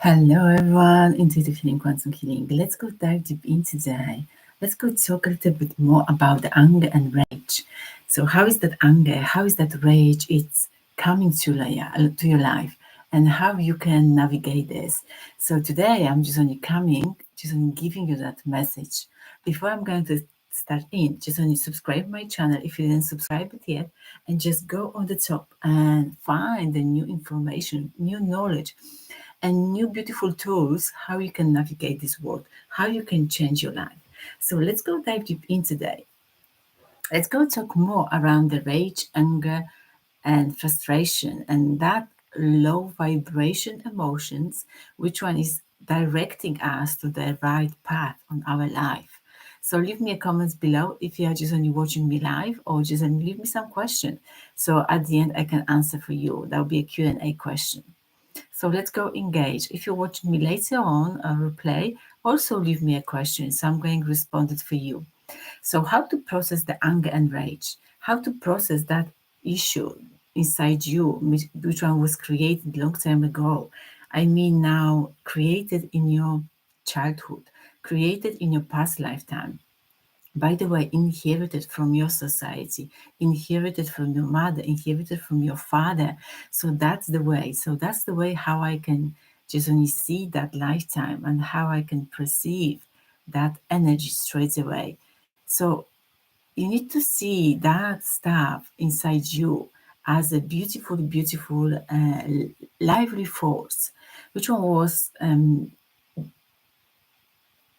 Hello everyone, intuitive healing, quantum healing. Let's go dive deep in today. Let's go talk a little bit more about the anger and rage. So how is that anger? How is that rage? It's coming to your life, and how you can navigate this. So today I'm just only giving you that message. Before I'm going to start in, just only subscribe my channel if you didn't subscribe it yet, and just go on the top and find the new information, new knowledge and new beautiful tools how you can navigate this world, how you can change your life. So let's go dive deep in today. Let's go talk more around the rage, anger, and frustration and that low vibration emotions, which one is directing us to the right path on our life. So leave me a comments below if you are just only watching me live or just only leave me some question. So at the end I can answer for you. That will be a Q&A question. So let's go engage. If you're watching me later on, a replay, also leave me a question. So I'm going to respond it for you. So how to process the anger and rage? How to process that issue inside you, which one was created long time ago? I mean now created in your childhood, created in your past lifetime, by the way, inherited from your society, inherited from your mother, inherited from your father. So that's the way. So that's the way how I can just only see that lifetime and how I can perceive that energy straight away. So you need to see that stuff inside you as a beautiful, beautiful, lively force, which one was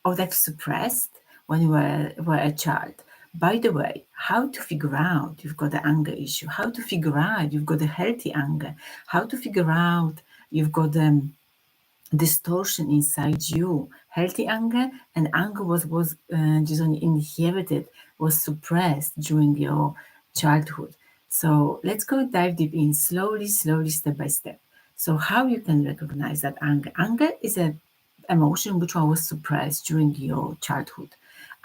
or like suppressed when you were a child. By the way, how to figure out you've got the anger issue, how to figure out you've got a healthy anger, how to figure out you've got distortion inside you, healthy anger and anger was just only inherited, was suppressed during your childhood. So let's go dive deep in slowly, slowly, step by step. So how you can recognize that anger? Anger is a emotion which one was suppressed during your childhood.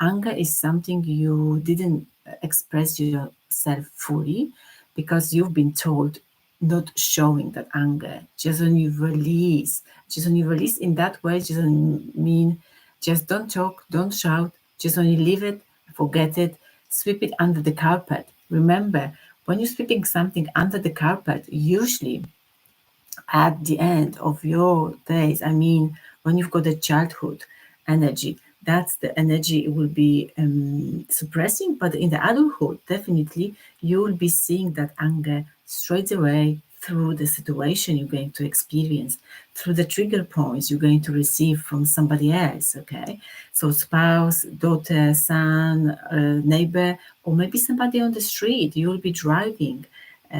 Anger is something you didn't express yourself fully because you've been told not showing that anger. Just when you release in that way, just mean just don't talk, don't shout, just only leave it, forget it, sweep it under the carpet. Remember, when you're sweeping something under the carpet, usually at the end of your days, I mean, when you've got a childhood energy, that's the energy it will be suppressing. But in the adulthood, definitely, you will be seeing that anger straight away through the situation you're going to experience, through the trigger points you're going to receive from somebody else, okay? So spouse, daughter, son, neighbor, or maybe somebody on the street. You'll be driving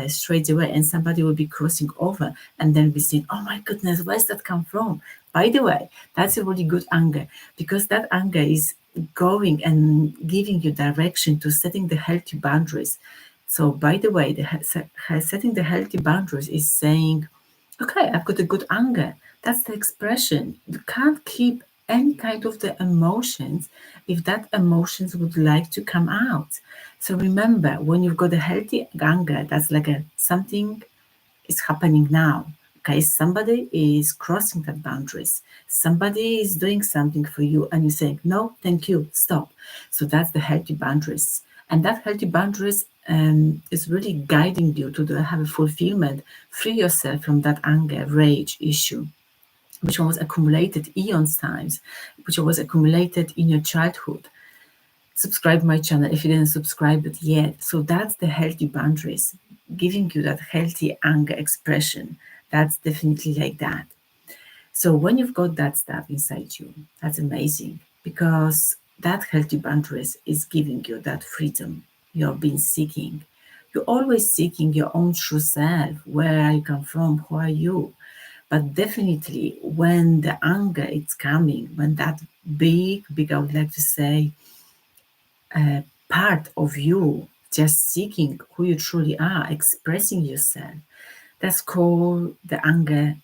straight away and somebody will be crossing over and then be saying, oh my goodness, where's that come from? By the way, that's a really good anger because that anger is going and giving you direction to setting the healthy boundaries. So by the way, setting the healthy boundaries is saying, okay, I've got a good anger. That's the expression. You can't keep any kind of the emotions if that emotions would like to come out. So remember, when you've got a healthy anger, that's like a something is happening now. Okay, somebody is crossing that boundaries. Somebody is doing something for you, and you're saying, no, thank you, stop. So that's the healthy boundaries. And that healthy boundaries is really guiding you to have a fulfillment, free yourself from that anger, rage issue, which was accumulated eons times, which was accumulated in your childhood. Subscribe my channel if you didn't subscribe it yet. So that's the healthy boundaries, giving you that healthy anger expression. That's definitely like that. So when you've got that stuff inside you, that's amazing because that healthy boundaries is giving you that freedom you've been seeking. You're always seeking your own true self. Where you come from? Who are you? But definitely when the anger is coming, when that big, I would like to say, part of you just seeking who you truly are, expressing yourself, that's called the anger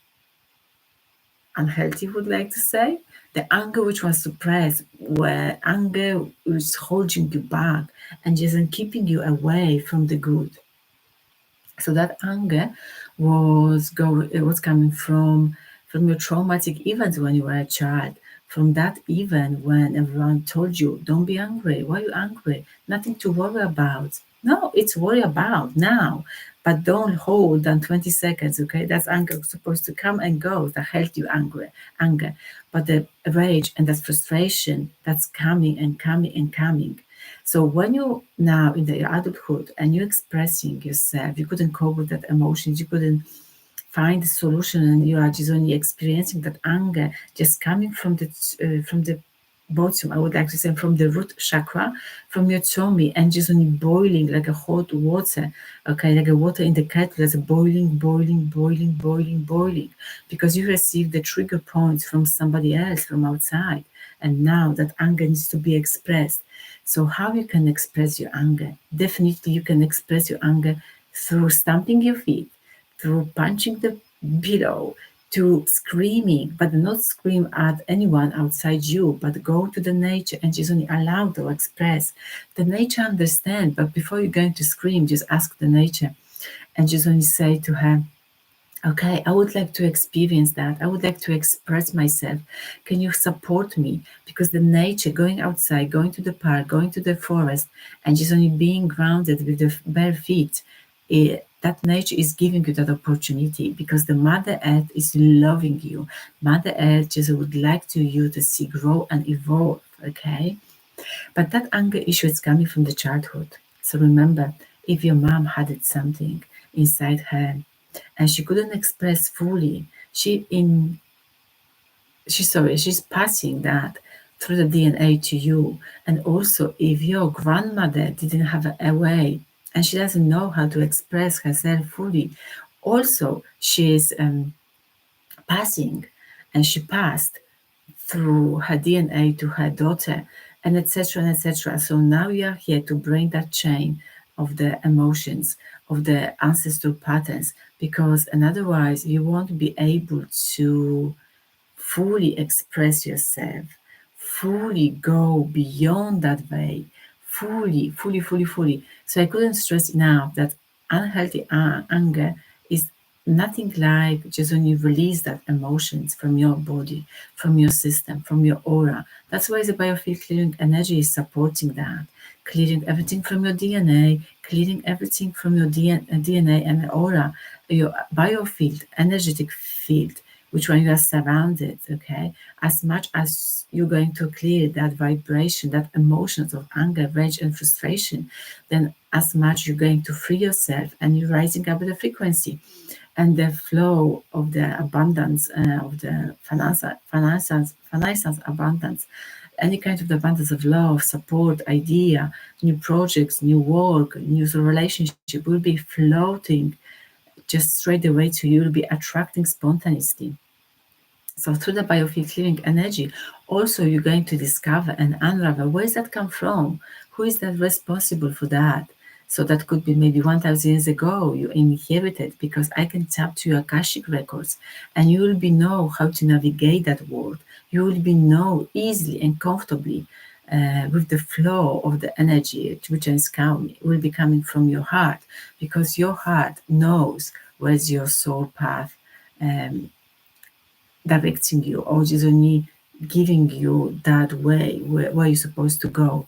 unhealthy, would like to say. The anger which was suppressed, where anger is holding you back and just keeping you away from the good. So that anger it was coming from from your traumatic events when you were a child, from that event when everyone told you, don't be angry. Why are you angry? Nothing to worry about. No, it's worry about now. But don't hold than 20 seconds, okay? That's anger supposed to come and go, the healthy anger. But the rage and that frustration, that's coming and coming and coming. So when you now in the adulthood and you're expressing yourself, you couldn't cope with that emotions, you couldn't find a solution, and you are just only experiencing that anger just coming from the bottom, I would like to say from the root chakra, from your tummy, and just only boiling like a hot water, okay, like a water in the kettle, that's a boiling, boiling, boiling, boiling, boiling, because you received the trigger points from somebody else from outside, and now that anger needs to be expressed. So how you can express your anger? Definitely you can express your anger through stamping your feet, through punching the pillow, to screaming, but not scream at anyone outside you, but go to the nature and just only allow to express. The nature understand, but before you're going to scream, just ask the nature and just only say to her, okay, I would like to experience that. I would like to express myself. Can you support me? Because the nature, going outside, going to the park, going to the forest, and just only being grounded with the bare feet, that nature is giving you that opportunity because the Mother Earth is loving you. Mother Earth just would like to you to see grow and evolve, okay? But that anger issue is coming from the childhood. So remember, if your mom had it something inside her and she couldn't express fully, she's passing that through the DNA to you. And also if your grandmother didn't have a way and she doesn't know how to express herself fully, also she's passing and she passed through her DNA to her daughter, and etc. and etc. So now you are here to break that chain of the emotions, of the ancestral patterns, because and otherwise you won't be able to fully express yourself, fully go beyond that way, fully. So I couldn't stress enough that unhealthy anger is nothing like just when you release that emotions from your body, from your system, from your aura. That's why the biofield clearing energy is supporting that. Clearing everything from your DNA, clearing everything from your DNA and aura, your biofield, energetic field, which when you are surrounded, okay, as much as you're going to clear that vibration, that emotions of anger, rage, and frustration, then as much you're going to free yourself and you're rising up the frequency and the flow of the abundance of the finances abundance, any kind of abundance of love, support, idea, new projects, new work, new relationship will be floating just straight away to you, will be attracting spontaneity. So through the biofield clearing energy, also you're going to discover and unravel where does that come from? Who is that responsible for that? So that could be maybe 1,000 years ago you inherited, because I can tap to your Akashic records and you will be know how to navigate that world. You will be know easily and comfortably with the flow of the energy which is coming, will be coming from your heart, because your heart knows where's your soul path um, directing you, or just only giving you that way where you're supposed to go.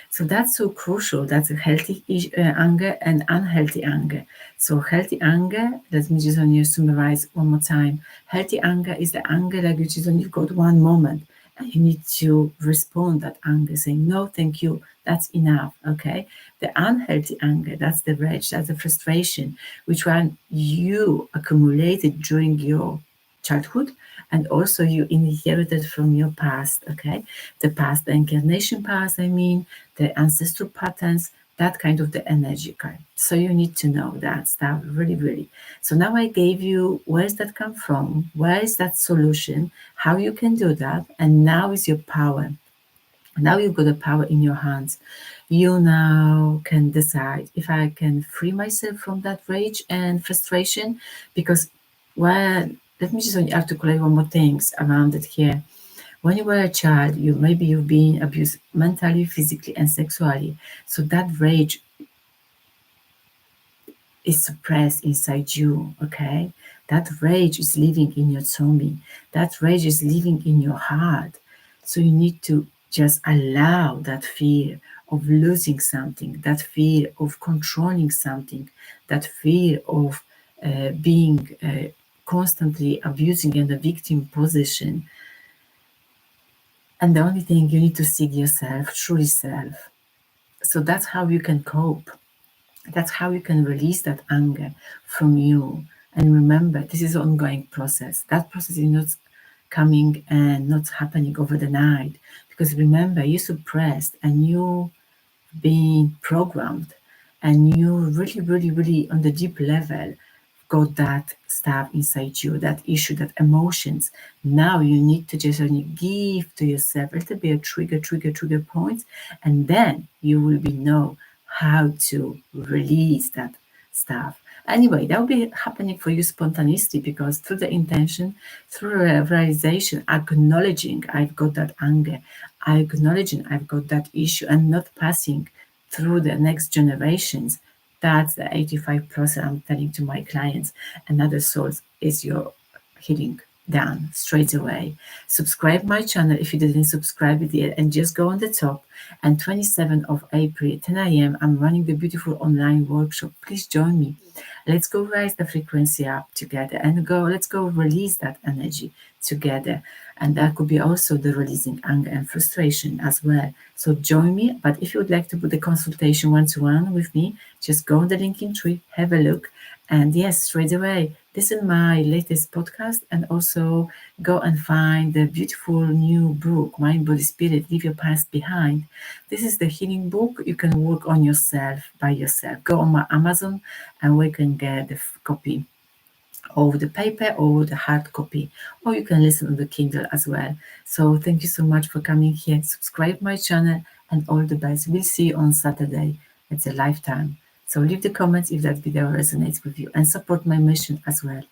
So that's so crucial. That's a healthy anger and unhealthy anger. So healthy anger, let me just only summarize one more time. Healthy anger is the anger like you just only got one moment and you need to respond that anger saying, no, thank you, that's enough, okay? The unhealthy anger, that's the rage, that's the frustration, which one you accumulated during your childhood and also you inherited from your past, okay? The past, the incarnation past, I mean, the ancestral patterns, that kind of the energy kind. So you need to know that stuff really. So now I gave you where's that come from, where is that solution, how you can do that, and now is your power. Now you've got the power in your hands. You now can decide if I can free myself from that rage and frustration. Because when, let me just articulate one more things around it here. When you were a child, you've been abused mentally, physically, and sexually. So that rage is suppressed inside you, okay? That rage is living in your tummy. That rage is living in your heart. So you need to just allow that fear of losing something, that fear of controlling something, that fear of being constantly abusing in the victim position. And the only thing you need to see yourself, truly self. So that's how you can cope. That's how you can release that anger from you. And remember, this is an ongoing process. That process is not coming and not happening over the night. Because remember, you suppressed and you being programmed and you really, really, really on the deep level got that stuff inside you, that issue, that emotions. Now you need to just only give to yourself a little bit of trigger points, and then you will be know how to release that stuff. Anyway, that will be happening for you spontaneously because through the intention, through realization, acknowledging I've got that anger, acknowledging I've got that issue and not passing through the next generations. That's the 85% I'm telling to my clients. Another source is your healing done straight away. Subscribe my channel if you didn't subscribe it yet, and just go on the top. And 27th of April, 10 a.m., I'm running the beautiful online workshop. Please join me. Let's go raise the frequency up together and let's go release that energy together. And that could be also the releasing anger and frustration as well. So join me. But if you would like to put the consultation one-to-one with me, just go on the link in tree, have a look. And yes, straight away, listen my latest podcast and also go and find the beautiful new book, Mind, Body, Spirit, Leave Your Past Behind. This is the healing book. You can work on yourself by yourself. Go on my Amazon and we can get the copy of the paper or the hard copy, or you can listen on the Kindle as well. So thank you so much for coming here. Subscribe my channel and all the best. We'll see you on Saturday. It's a lifetime. So leave the comments if that video resonates with you and support my mission as well.